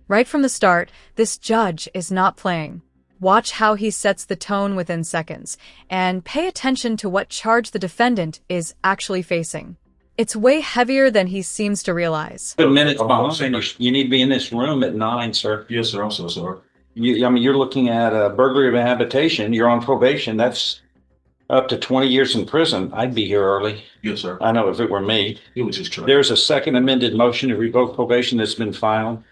Right from the start, this judge is not playing. Watch how he sets the tone within seconds, and pay attention to what charge the defendant is actually facing. It's way heavier than he seems to realize. Good minutes behind. You need to be in this room at 9, sir. Yes, sir. I'm so sorry. I mean, you're looking at a burglary of a habitation. You're on probation. That's up to 20 years in prison. I'd be here early. Yes, sir. I know if it were me. It was just trying. There's a second amended motion to revoke probation that's been filed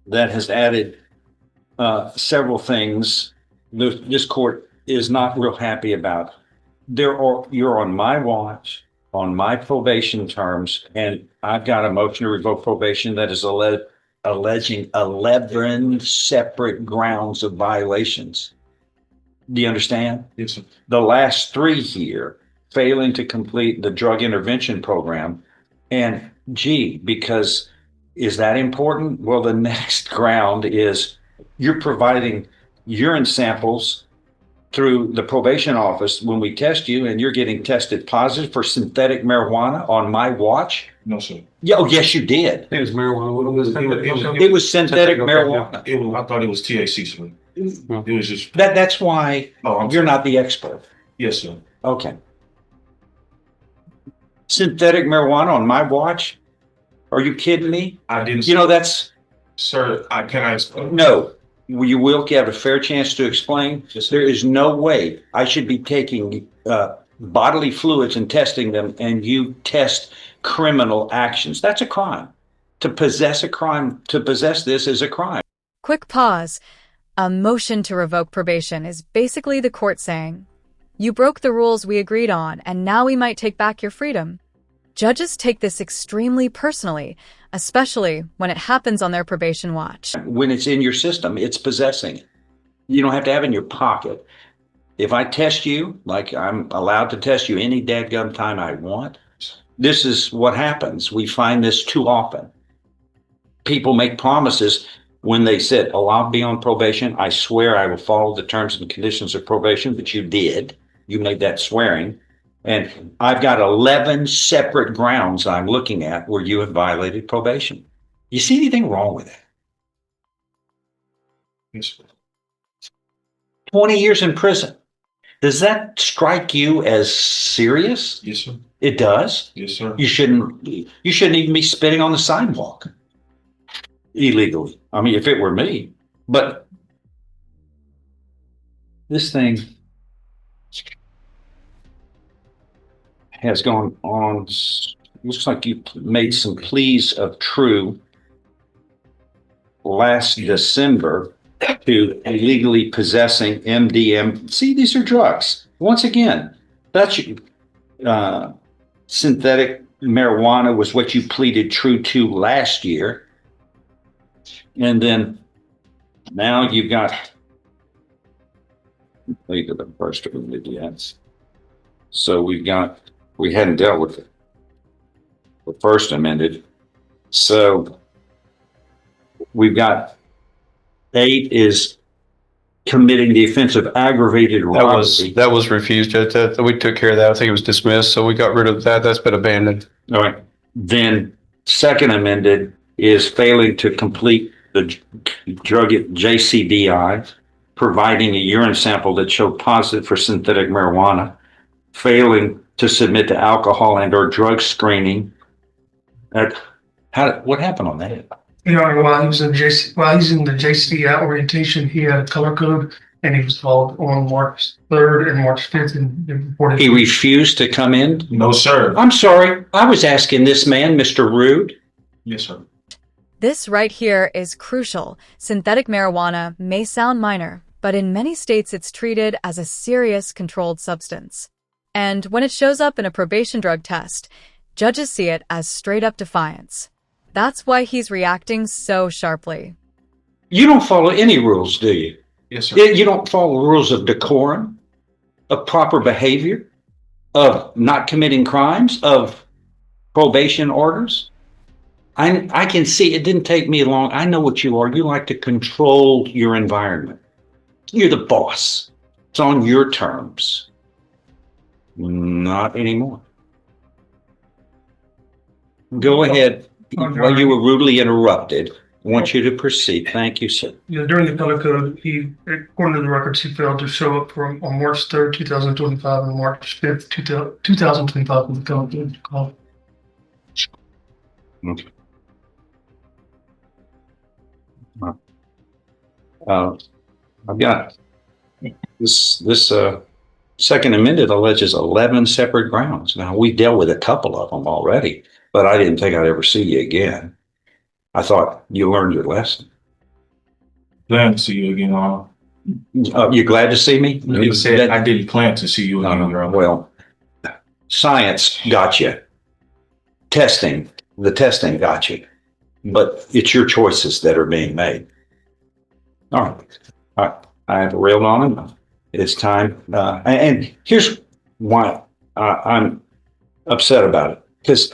that has added several things this court is not real happy about. You're on my watch, on my probation terms, and I've got a motion to revoke probation that is alleging 11 separate grounds of violations. Do you understand? Yes, sir. The last 3 here, failing to complete the drug intervention program. And because is that important? Well, the next ground is you're providing urine samples through the probation office when we test you, and you're getting tested positive for synthetic marijuana on my watch. No, sir. Yeah, oh, yes, you did. It was marijuana. What was it? It was synthetic marijuana. I thought it was THC, sir. It was just. That's why you're not the expert. Yes, sir. Okay. Synthetic marijuana on my watch? Are you kidding me? I didn't. You know, that's. Sir, can I explain? No. You will have a fair chance to explain. Yes, sir. There is no way I should be taking bodily fluids and testing them, and you test criminal actions. That's a crime. To possess this is a crime. Quick pause. A motion to revoke probation is basically the court saying, you broke the rules we agreed on, and now we might take back your freedom. Judges take this extremely personally, especially when it happens on their probation watch. When it's in your system, it's possessing it. You don't have to have it in your pocket. If I test you, like I'm allowed to test you any dadgum time I want, this is what happens. We find this too often. People make promises when they said, oh, I'll be on probation. I swear I will follow the terms and conditions of probation, but you did. You made that swearing. And I've got 11 separate grounds I'm looking at where you have violated probation. You see anything wrong with that? Yes, sir. 20 years in prison. Does that strike you as serious? Yes, sir. It does? Yes, sir. You shouldn't even be spitting on the sidewalk illegally. I mean, if it were me. But this thing has gone on. Looks like you made some pleas of true last December to illegally possessing MDM. See, these are drugs. Once again, that's synthetic marijuana was what you pleaded true to last year. And then now you've got, lead to the first of the yes. So we hadn't dealt with it. The first amended. So we've got 8 is committing the offense of aggravated robbery. That was refused, Judge. We took care of that. I think it was dismissed, so we got rid of that. That's been abandoned. All right. Then second amended is failing to complete the drug JCDI, providing a urine sample that showed positive for synthetic marijuana, failing to submit to alcohol and or drug screening. What happened on that? You know, while he's in the JC orientation, he had a color code, and he was called on March 3rd and March 5th and reported. He refused to come in? No, sir. I'm sorry. I was asking this man, Mr. Rude. Yes, sir. This right here is crucial. Synthetic marijuana may sound minor, but in many states it's treated as a serious controlled substance. And when it shows up in a probation drug test, judges see it as straight-up defiance. That's why he's reacting so sharply. You don't follow any rules, do you? Yes, sir. You don't follow rules of decorum, of proper behavior, of not committing crimes, of probation orders. I can see, it didn't take me long. I know what you are. You like to control your environment. You're the boss. It's on your terms. Not anymore. Go ahead. While you were rudely interrupted, want you to proceed. Thank you, sir. Yeah, during the color code, he, according to the records, he failed to show up on March 3rd, 2025 and March 5th, 2025 with the color code. Okay. I've got this second amended alleges 11 separate grounds. Now, we dealt with a couple of them already, but I didn't think I'd ever see you again. I thought you learned your lesson. Glad to see you again, Your Honor. You're glad to see me? You said I didn't plan to see you again, Your Honor. Well, science got you. The testing got you. But it's your choices that are being made. All right. I've railed on enough. It's time. And here's why I'm upset about it. Because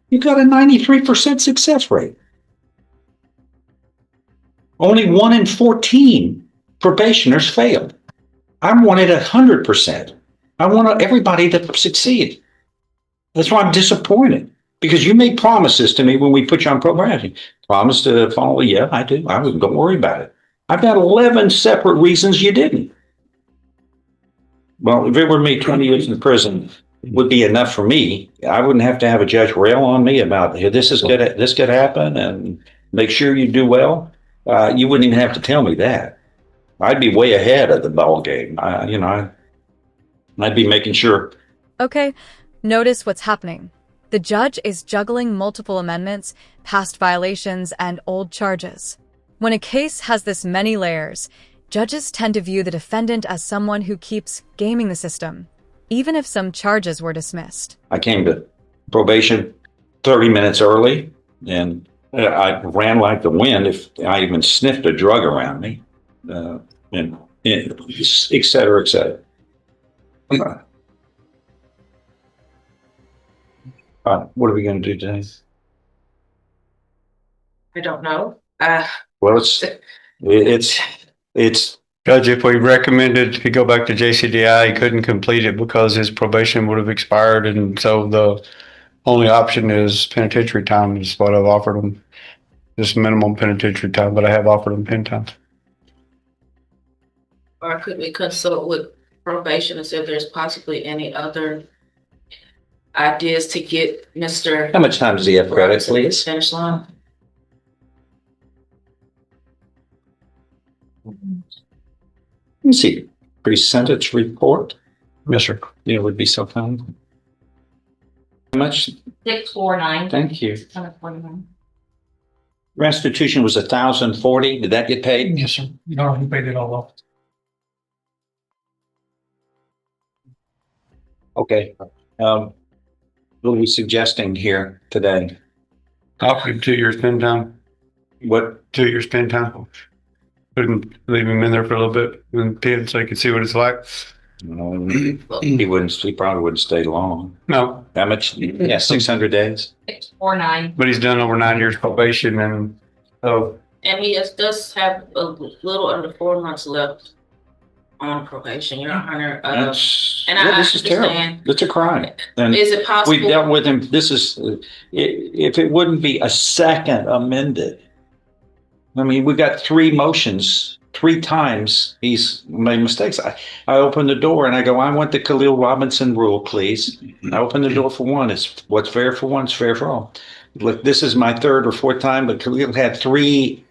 you've got a 93% success rate. Only 1 in 14 probationers failed. I wanted 100%. I want everybody to succeed. That's why I'm disappointed. Because you made promises to me when we put you on probation. Promise to follow. Yeah, I do. Don't worry about it. I've got 11 separate reasons you didn't. Well, if it were me, 20 years in prison would be enough for me. I wouldn't have to have a judge rail on me about, hey, this could happen and make sure you do well. You wouldn't even have to tell me that. I'd be way ahead of the ball game. I'd be making sure. Okay, notice what's happening. The judge is juggling multiple amendments, past violations, and old charges. When a case has this many layers, judges tend to view the defendant as someone who keeps gaming the system, even if some charges were dismissed. I came to probation 30 minutes early, and I ran like the wind if I even sniffed a drug around me, and et cetera, et cetera. What are we going to do today? I don't know. Well, it's Judge, if we recommended he go back to JCDI, he couldn't complete it because his probation would have expired. And so the only option is penitentiary time is what I've offered him. Just minimum penitentiary time, but I have offered him pen time. Or could we consult with probation and see if there's possibly any other ideas to get Mr. How much time does he have credit, please? Finish line. Let me see. Pre-sentence report. Yes, sir. It would be so kind. How much? 649. Thank you. 149. Restitution was 1,040. Did that get paid? Yes, sir. No, he paid it all off. Okay. What are we suggesting here today? Offer him 2 years pen time. What? 2 years pen time. Couldn't leave him in there for a little bit and pen so he could see what it's like. He probably wouldn't stay long. No, How much? Yeah, 600 days. 649. but he's done over 9 years probation, and so And he does have a little under 4 months left on probation, Your Honor. This is terrible. understand. It's a crime. And Is it possible? we've dealt with him. This is, if it wouldn't be a second amended. I mean, we got 3 motions. 3 times he's made mistakes. I open the door and I go, I want the Khalil Robinson rule, please. I open the door for one. It's what's fair for one is fair for all. Look, this is my 3rd or 4th time, but Khalil had 3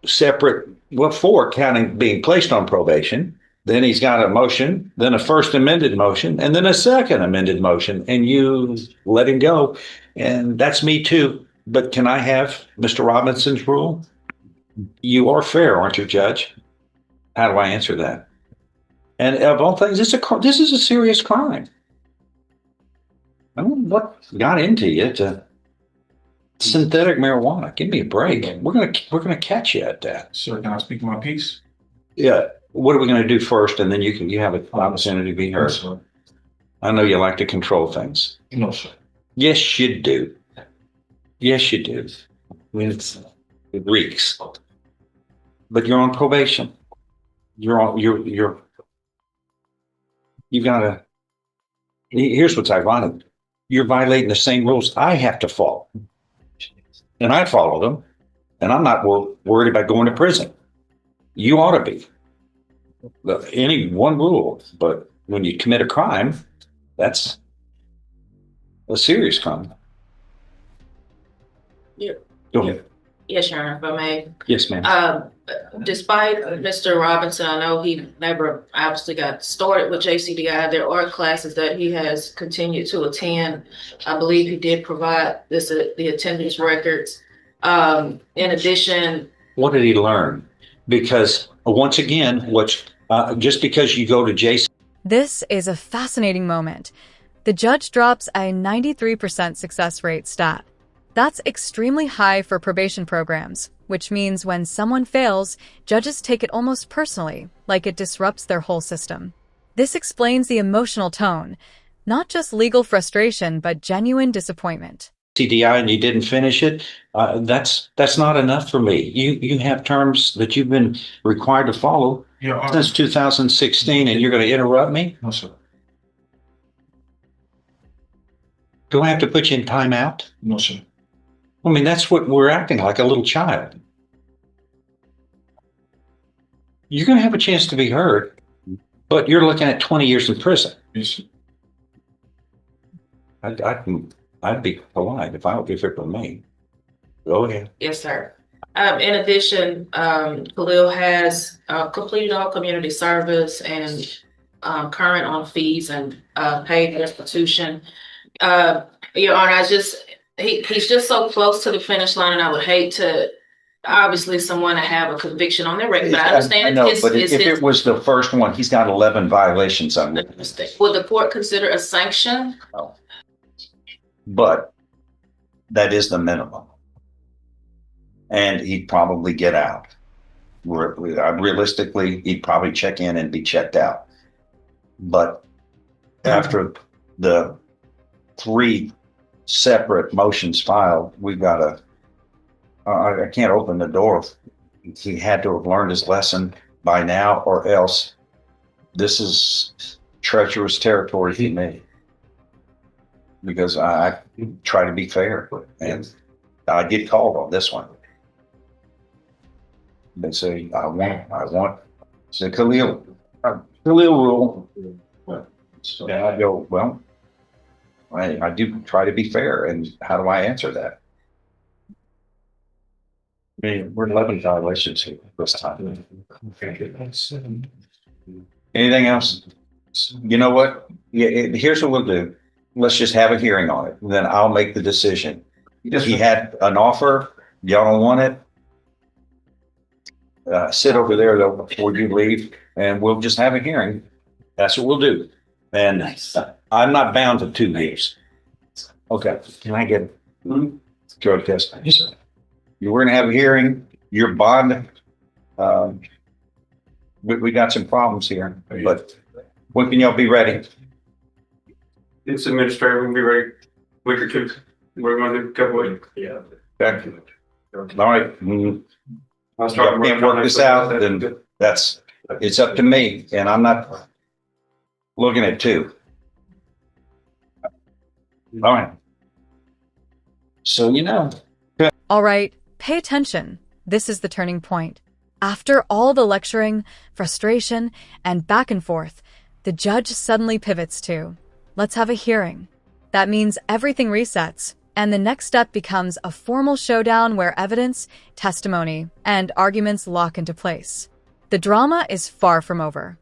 separate, 4 counting being placed on probation. Then he's got a motion, then a first amended motion, and then a second amended motion, and you let him go. And that's me too. But can I have Mr. Robinson's rule? You are fair, aren't you, Judge? How do I answer that? And of all things, this is a serious crime. I don't know what got into you to synthetic marijuana. Give me a break. We're gonna catch you at that. Sir, can I speak my piece? Yeah. What are we gonna do first, and then you have an opportunity to be heard. Yes, sir. I know you like to control things. No, sir. Yes, you do. Yes, you do. I mean, it reeks. But you're on probation. You've gotta, here's what's ironic. You're violating the same rules I have to follow. And I follow them. And I'm not worried about going to prison. You ought to be. Any one rule, but when you commit a crime, that's a serious crime. Yeah. Go ahead. Yes, Your Honor, if I may. Yes, ma'am. Despite Mr. Robinson, I know he never obviously got started with JCDI. There are classes that he has continued to attend. I believe he did provide the attendance records. In addition, What did he learn? Because once again, just because you go to JC. This is a fascinating moment. The judge drops a 93% success rate stat. That's extremely high for probation programs, which means when someone fails, judges take it almost personally, like it disrupts their whole system. This explains the emotional tone, not just legal frustration, but genuine disappointment. CDI and you didn't finish it, that's not enough for me. You have terms that you've been required to follow since 2016, and you're going to interrupt me? No, sir. Do I have to put you in timeout? No, sir. I mean, that's what we're acting like, a little child. You're going to have a chance to be heard, but you're looking at 20 years in prison. Yes, sir. I'd be polite if it were me. Go ahead. yes, sir. In addition, Khalil has completed all community service and current on fees and paid restitution. Your Honor, he's just so close to the finish line, and I would hate to, obviously, someone to have a conviction on their record. But I understand know, but if it was the first one, he's got 11 violations on it. Would the court consider a sanction? No. But that is the minimum. And he'd probably get out. Realistically, he'd probably check in and be checked out. But after the 3 separate motions filed, we've got to, I can't open the door. He had to have learned his lesson by now, or else this is treacherous territory for me. Because I try to be fair, and I get called on this one. They say, I want, say, Khalil rule. And I go, well, I do try to be fair, and how do I answer that? I mean, we're 11 violations here this time. Anything else? You know what? Here's what we'll do. Let's just have a hearing on it, and then I'll make the decision. If he had an offer, y'all don't want it, sit over there though before you leave, and we'll just have a hearing. That's what we'll do. And I'm not bound to 2 years. Okay. Can I get drug test? Yes, sir. We're going to have a hearing. Your bond. We got some problems here, but when can y'all be ready? It's administrative. We'll be ready week or 2. We're going to do a couple weeks. Yeah. Okay. All right. I'll start. Can't work this out, then it's up to me, and I'm not looking at 2. All right. So, All right, pay attention. This is the turning point. After all the lecturing, frustration, and back and forth, the judge suddenly pivots to, let's have a hearing. That means everything resets, and the next step becomes a formal showdown where evidence, testimony, and arguments lock into place. The drama is far from over.